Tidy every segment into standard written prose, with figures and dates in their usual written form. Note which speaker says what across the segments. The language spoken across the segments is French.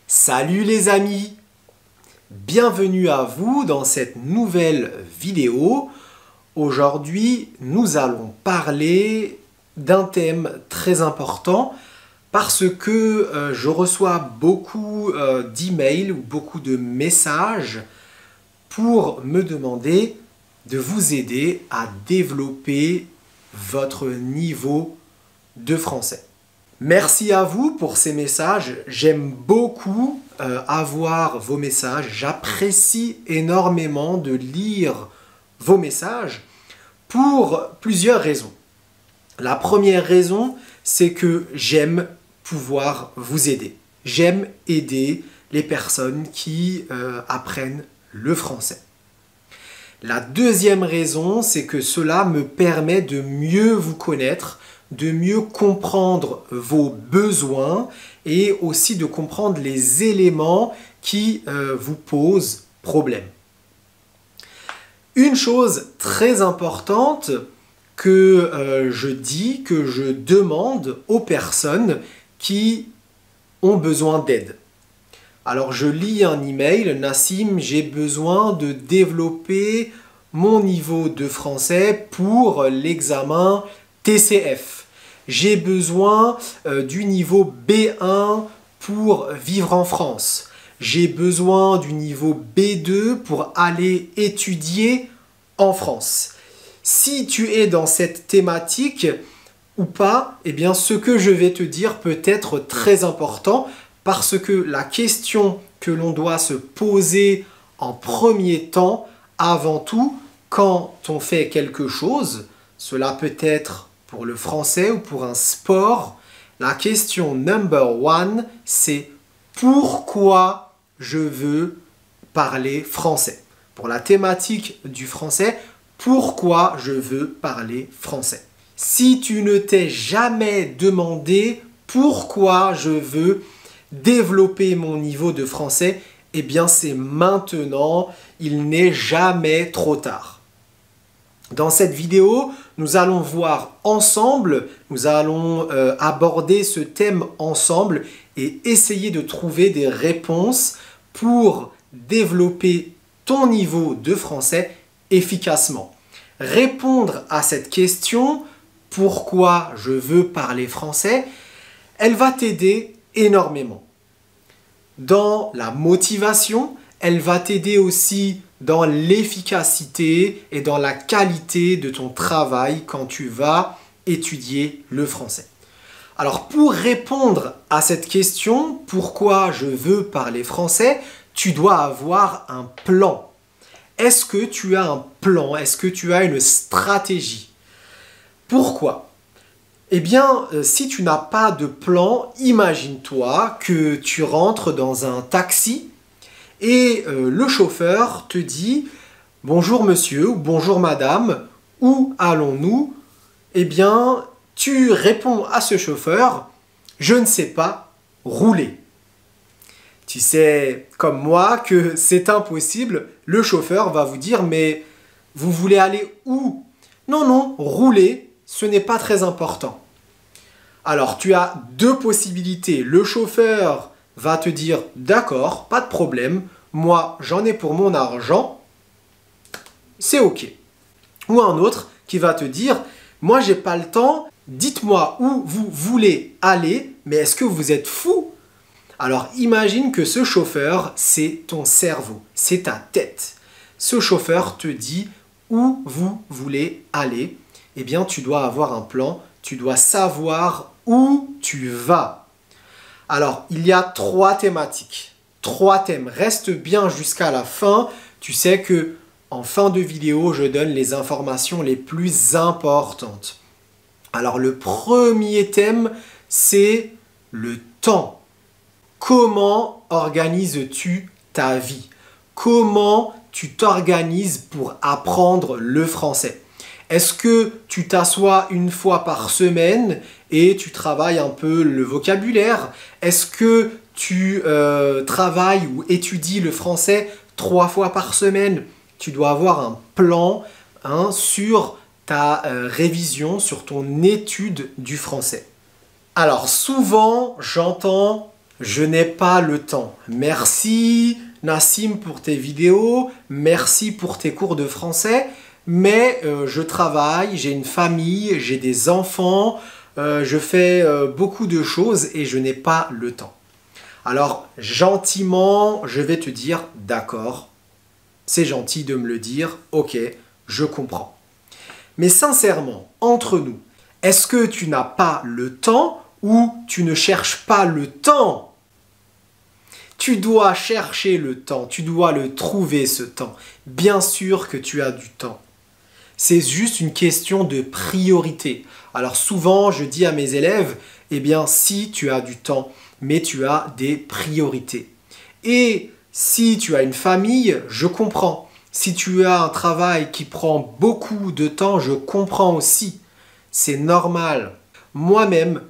Speaker 1: Salut les amis! Bienvenue à vous dans cette nouvelle vidéo. Aujourd'hui, nous allons parler d'un thème très important parce que je reçois beaucoup d'emails ou beaucoup de messages pour me demander de vous aider à développer votre niveau de français. Merci à vous pour ces messages. J'aime beaucoup avoir vos messages. J'apprécie énormément de lire vos messages pour plusieurs raisons. La première raison, c'est que j'aime pouvoir vous aider. J'aime aider les personnes qui apprennent le français. La deuxième raison, c'est que cela me permet de mieux vous connaître, de mieux comprendre vos besoins et aussi de comprendre les éléments qui vous posent problème. Une chose très importante que je demande aux personnes qui ont besoin d'aide. Alors je lis un email, Nassim, j'ai besoin de développer mon niveau de français pour l'examen TCF. J'ai besoin du niveau B1 pour vivre en France. J'ai besoin du niveau B2 pour aller étudier en France. Si tu es dans cette thématique ou pas, eh bien ce que je vais te dire peut être très important parce que la question que l'on doit se poser en premier temps, avant tout, quand on fait quelque chose, cela peut être pour le français ou pour un sport, la question number one, c'est pourquoi je veux parler français. Pour la thématique du français, pourquoi je veux parler français. Si tu ne t'es jamais demandé pourquoi je veux développer mon niveau de français, eh bien c'est maintenant, il n'est jamais trop tard. Dans cette vidéo, nous allons voir ensemble, nous allons aborder ce thème ensemble et essayer de trouver des réponses pour développer ton niveau de français efficacement. Répondre à cette question, pourquoi je veux parler français, elle va t'aider énormément. Dans la motivation, elle va t'aider aussi dans l'efficacité et dans la qualité de ton travail quand tu vas étudier le français. Alors pour répondre à cette question, pourquoi je veux parler français, tu dois avoir un plan. Est-ce que tu as un plan? Est-ce que tu as une stratégie? Pourquoi? Eh bien, si tu n'as pas de plan, imagine-toi que tu rentres dans un taxi et le chauffeur te dit « Bonjour monsieur » ou « Bonjour madame, où allons-nous » Eh bien, tu réponds à ce chauffeur « Je ne sais pas, rouler ». Tu sais, comme moi, que c'est impossible. Le chauffeur va vous dire « Mais vous voulez aller où ?»« Non, non, rouler, ce n'est pas très important. » Alors, tu as deux possibilités. Le chauffeur va te dire « D'accord, pas de problème, moi j'en ai pour mon argent, c'est ok. » Ou un autre qui va te dire « Moi j'ai pas le temps, dites-moi où vous voulez aller, mais est-ce que vous êtes fou ?» Alors imagine que ce chauffeur, c'est ton cerveau, c'est ta tête. Ce chauffeur te dit où vous voulez aller. Eh bien, tu dois avoir un plan, tu dois savoir où tu vas. Alors, il y a trois thématiques, trois thèmes. Reste bien jusqu'à la fin. Tu sais que en fin de vidéo, je donne les informations les plus importantes. Alors, le premier thème, c'est le temps. Comment organises-tu ta vie? Comment tu t'organises pour apprendre le français? Est-ce que tu t'assois une fois par semaine et tu travailles un peu le vocabulaire? Est-ce que tu travailles ou étudies le français 3 fois par semaine? Tu dois avoir un plan sur ta révision, sur ton étude du français. Alors souvent, j'entends Je n'ai pas le temps. Merci Nassim pour tes vidéos, merci pour tes cours de français, mais je travaille, j'ai une famille, j'ai des enfants, je fais beaucoup de choses et je n'ai pas le temps. Alors, gentiment, je vais te dire, d'accord, c'est gentil de me le dire, ok, je comprends. Mais sincèrement, entre nous, est-ce que tu n'as pas le temps ou tu ne cherches pas le temps? Tu dois chercher le temps, tu dois le trouver ce temps. Bien sûr que tu as du temps. C'est juste une question de priorité. Alors souvent, je dis à mes élèves, eh bien si tu as du temps, mais tu as des priorités. Et si tu as une famille, je comprends. Si tu as un travail qui prend beaucoup de temps, je comprends aussi. C'est normal. Moi-même,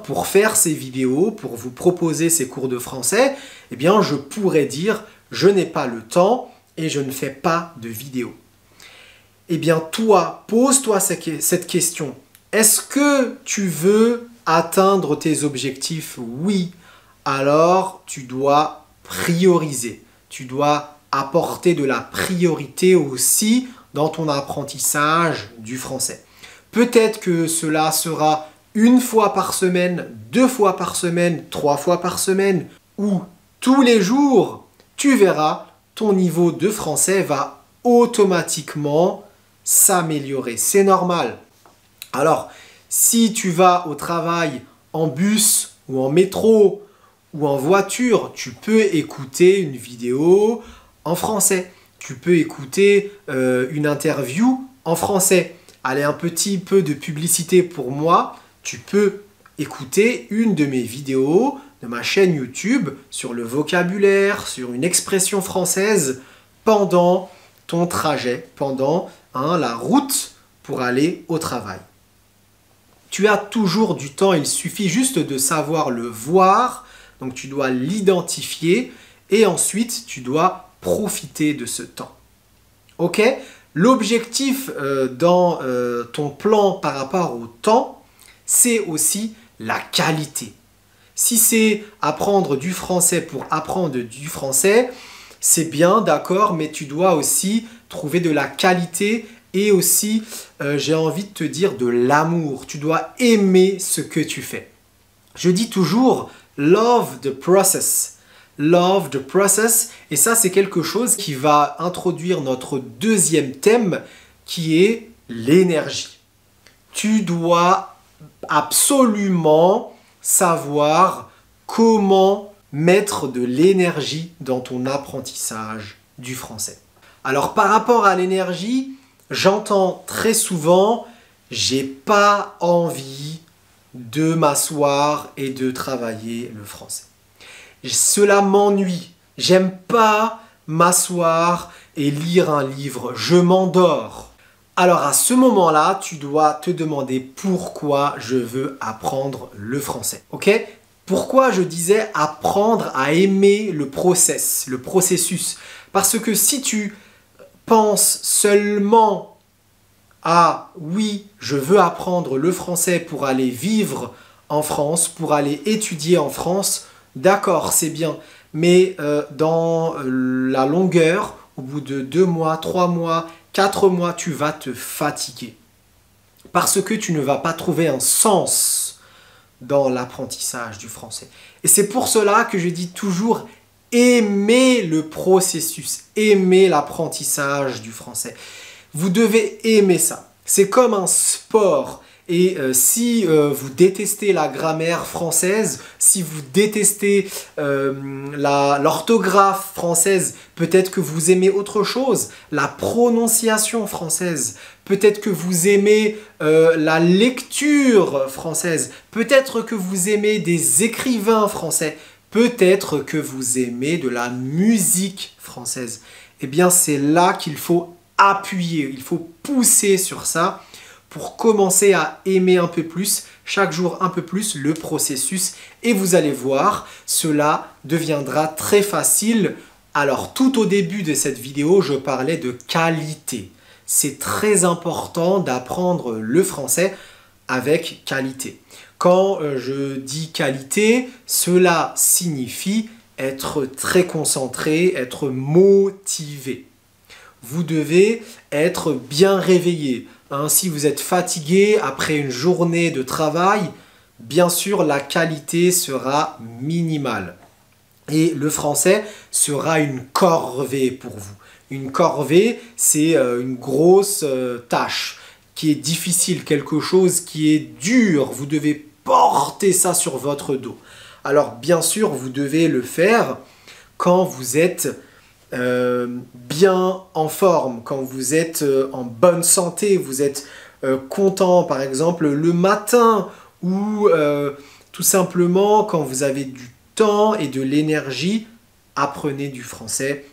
Speaker 1: pour faire ces vidéos, pour vous proposer ces cours de français, eh bien, je pourrais dire je n'ai pas le temps et je ne fais pas de vidéos. Eh bien, toi, pose-toi cette question. Est-ce que tu veux atteindre tes objectifs? Oui. Alors, tu dois prioriser. Tu dois apporter de la priorité aussi dans ton apprentissage du français. Peut-être que cela sera une fois par semaine, 2 fois par semaine, 3 fois par semaine, ou tous les jours, tu verras, ton niveau de français va automatiquement s'améliorer. C'est normal. Alors, si tu vas au travail en bus ou en métro ou en voiture, tu peux écouter une vidéo en français. Tu peux écouter une interview en français. Allez, un petit peu de publicité pour moi. Tu peux écouter une de mes vidéos de ma chaîne YouTube sur le vocabulaire, sur une expression française pendant ton trajet, pendant la route pour aller au travail. Tu as toujours du temps, il suffit juste de savoir le voir, donc tu dois l'identifier et ensuite tu dois profiter de ce temps. Ok? L'objectif dans ton plan par rapport au temps, c'est aussi la qualité. Si c'est apprendre du français pour apprendre du français, c'est bien, d'accord, mais tu dois aussi trouver de la qualité et aussi, j'ai envie de te dire, de l'amour. Tu dois aimer ce que tu fais. Je dis toujours, love the process. Love the process. Et ça, c'est quelque chose qui va introduire notre deuxième thème, qui est l'énergie. Tu dois absolument savoir comment mettre de l'énergie dans ton apprentissage du français. Alors par rapport à l'énergie, j'entends très souvent « j'ai pas envie de m'asseoir et de travailler le français. Cela m'ennuie, j'aime pas m'asseoir et lire un livre, je m'endors. » Alors à ce moment-là, tu dois te demander pourquoi je veux apprendre le français. Ok? Pourquoi je disais apprendre à aimer le processus? Parce que si tu penses seulement à oui, je veux apprendre le français pour aller vivre en France, pour aller étudier en France, d'accord, c'est bien. Mais dans la longueur, au bout de 2 mois, 3 mois, 4 mois, tu vas te fatiguer. Parce que tu ne vas pas trouver un sens dans l'apprentissage du français. Et c'est pour cela que je dis toujours aimer le processus, aimer l'apprentissage du français. Vous devez aimer ça. C'est comme un sport. Et si vous détestez la grammaire française, si vous détestez l'orthographe française, peut-être que vous aimez autre chose, la prononciation française, peut-être que vous aimez la lecture française, peut-être que vous aimez des écrivains français, peut-être que vous aimez de la musique française. Eh bien, c'est là qu'il faut appuyer, il faut pousser sur ça pour commencer à aimer un peu plus, chaque jour un peu plus le processus. Et vous allez voir, cela deviendra très facile. Alors, tout au début de cette vidéo, je parlais de qualité. C'est très important d'apprendre le français avec qualité. Quand je dis qualité, cela signifie être très concentré, être motivé. Vous devez être bien réveillé. Si vous êtes fatigué après une journée de travail, bien sûr, la qualité sera minimale. Et le français sera une corvée pour vous. Une corvée, c'est une grosse tâche qui est difficile, quelque chose qui est dur. Vous devez porter ça sur votre dos. Alors, bien sûr, vous devez le faire quand vous êtes bien en forme, quand vous êtes en bonne santé, vous êtes content, par exemple, le matin ou tout simplement quand vous avez du temps et de l'énergie, apprenez du français.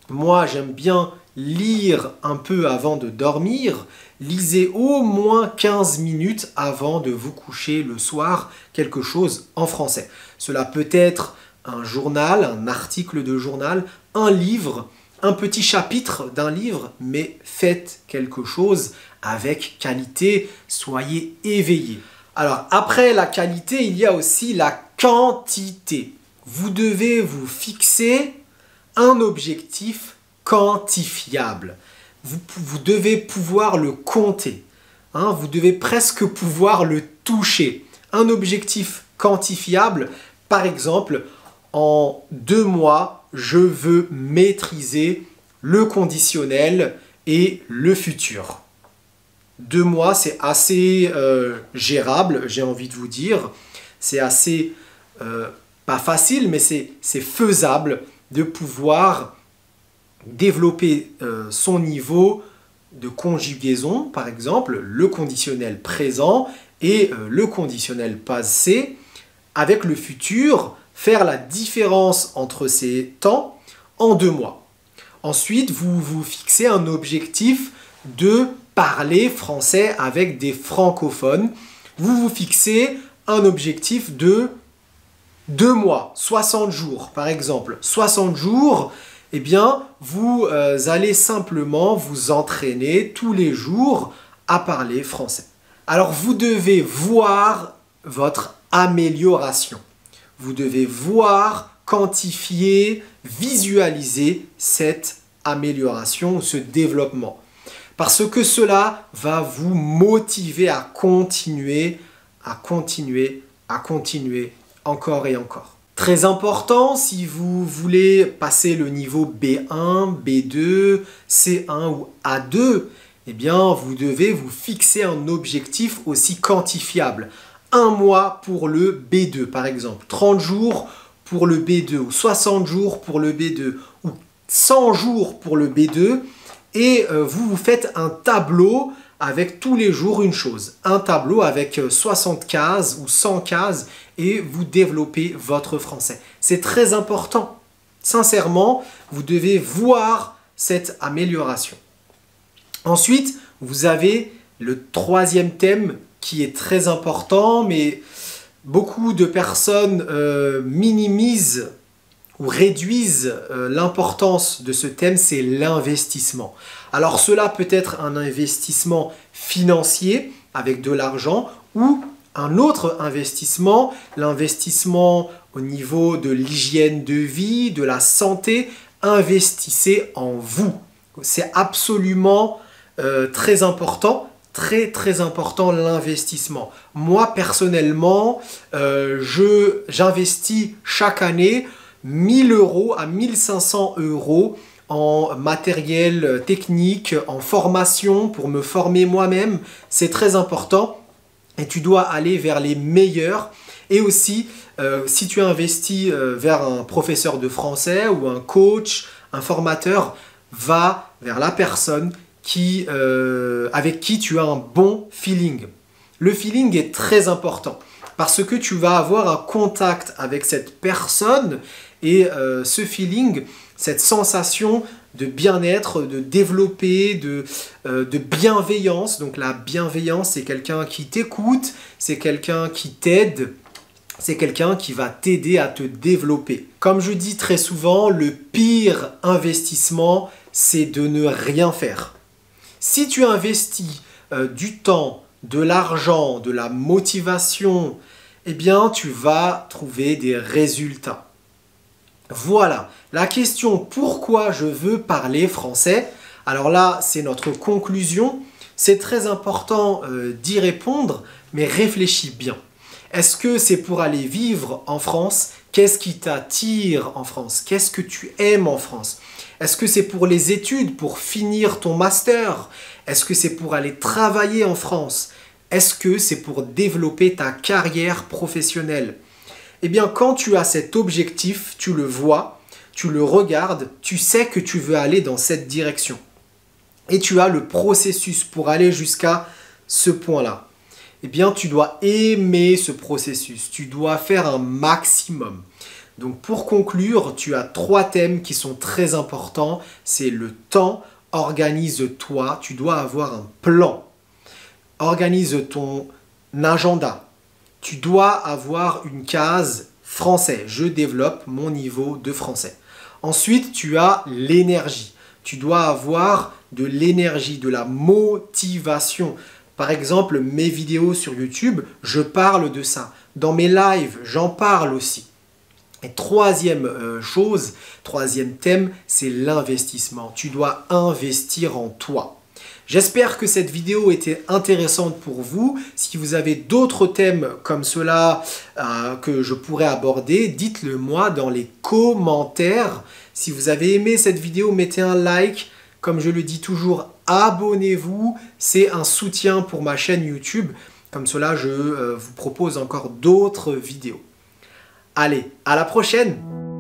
Speaker 1: Moi, j'aime bien lire un peu avant de dormir. Lisez au moins 15 minutes avant de vous coucher le soir, quelque chose en français. Cela peut être un journal, un article de journal, un livre, un petit chapitre d'un livre, mais faites quelque chose avec qualité, soyez éveillés. Alors, après la qualité, il y a aussi la quantité. Vous devez vous fixer un objectif quantifiable. Vous devez pouvoir le compter. Vous devez presque pouvoir le toucher. Un objectif quantifiable, par exemple, en 2 mois, je veux maîtriser le conditionnel et le futur. 2 mois, c'est assez gérable, j'ai envie de vous dire. C'est assez, pas facile, mais c'est faisable de pouvoir développer son niveau de conjugaison, par exemple, le conditionnel présent et le conditionnel passé, avec le futur, faire la différence entre ces temps en 2 mois. Ensuite, vous vous fixez un objectif de parler français avec des francophones. Vous vous fixez un objectif de 2 mois, 60 jours par exemple. 60 jours, eh bien, vous allez simplement vous entraîner tous les jours à parler français. Alors, vous devez voir votre amélioration. Vous devez voir, quantifier, visualiser cette amélioration, ce développement. Parce que cela va vous motiver à continuer, encore et encore. Très important, si vous voulez passer le niveau B1, B2, C1 ou A2, eh bien, vous devez vous fixer un objectif aussi quantifiable. 1 mois pour le B2, par exemple. 30 jours pour le B2, ou 60 jours pour le B2, ou 100 jours pour le B2. Et vous vous faites un tableau avec tous les jours une chose. Un tableau avec 60 cases ou 100 cases et vous développez votre français. C'est très important. Sincèrement, vous devez voir cette amélioration. Ensuite, vous avez le 3e thème qui est très important, mais beaucoup de personnes minimisent ou réduisent l'importance de ce thème, c'est l'investissement. Alors cela peut être un investissement financier avec de l'argent ou un autre investissement, l'investissement au niveau de l'hygiène de vie, de la santé. Investissez en vous. C'est absolument très important. Très important l'investissement. Moi personnellement, j'investis chaque année 1 000 € à 1 500 € en matériel technique, en formation pour me former moi-même. C'est très important et tu dois aller vers les meilleurs. Et aussi, si tu investis vers un professeur de français ou un coach, un formateur, va vers la personne avec qui tu as un bon feeling. Le feeling est très important parce que tu vas avoir un contact avec cette personne et ce feeling, cette sensation de bien-être, de développer, de bienveillance. Donc la bienveillance, c'est quelqu'un qui t'écoute, c'est quelqu'un qui t'aide, c'est quelqu'un qui va t'aider à te développer. Comme je dis très souvent, le pire investissement, c'est de ne rien faire. Si tu investis du temps, de l'argent, de la motivation, eh bien, tu vas trouver des résultats. Voilà, la question pourquoi je veux parler français. Alors là, c'est notre conclusion. C'est très important d'y répondre, mais réfléchis bien. Est-ce que c'est pour aller vivre en France? Qu'est-ce qui t'attire en France? Qu'est-ce que tu aimes en France? Est-ce que c'est pour les études, pour finir ton master? Est-ce que c'est pour aller travailler en France? Est-ce que c'est pour développer ta carrière professionnelle? Eh bien, quand tu as cet objectif, tu le vois, tu le regardes, tu sais que tu veux aller dans cette direction. Et tu as le processus pour aller jusqu'à ce point-là. Eh bien, tu dois aimer ce processus. Tu dois faire un maximum. Donc, pour conclure, tu as 3 thèmes qui sont très importants. C'est le temps. Organise-toi. Tu dois avoir un plan. Organise ton agenda. Tu dois avoir une case français. Je développe mon niveau de français. Ensuite, tu as l'énergie. Tu dois avoir de l'énergie, de la motivation. Par exemple, mes vidéos sur YouTube, je parle de ça. Dans mes lives, j'en parle aussi. Et troisième chose, troisième thème, c'est l'investissement. Tu dois investir en toi. J'espère que cette vidéo était intéressante pour vous. Si vous avez d'autres thèmes comme cela que je pourrais aborder, dites-le moi dans les commentaires. Si vous avez aimé cette vidéo, mettez un like. Comme je le dis toujours, abonnez-vous. C'est un soutien pour ma chaîne YouTube. Comme cela, je vous propose encore d'autres vidéos. Allez, à la prochaine!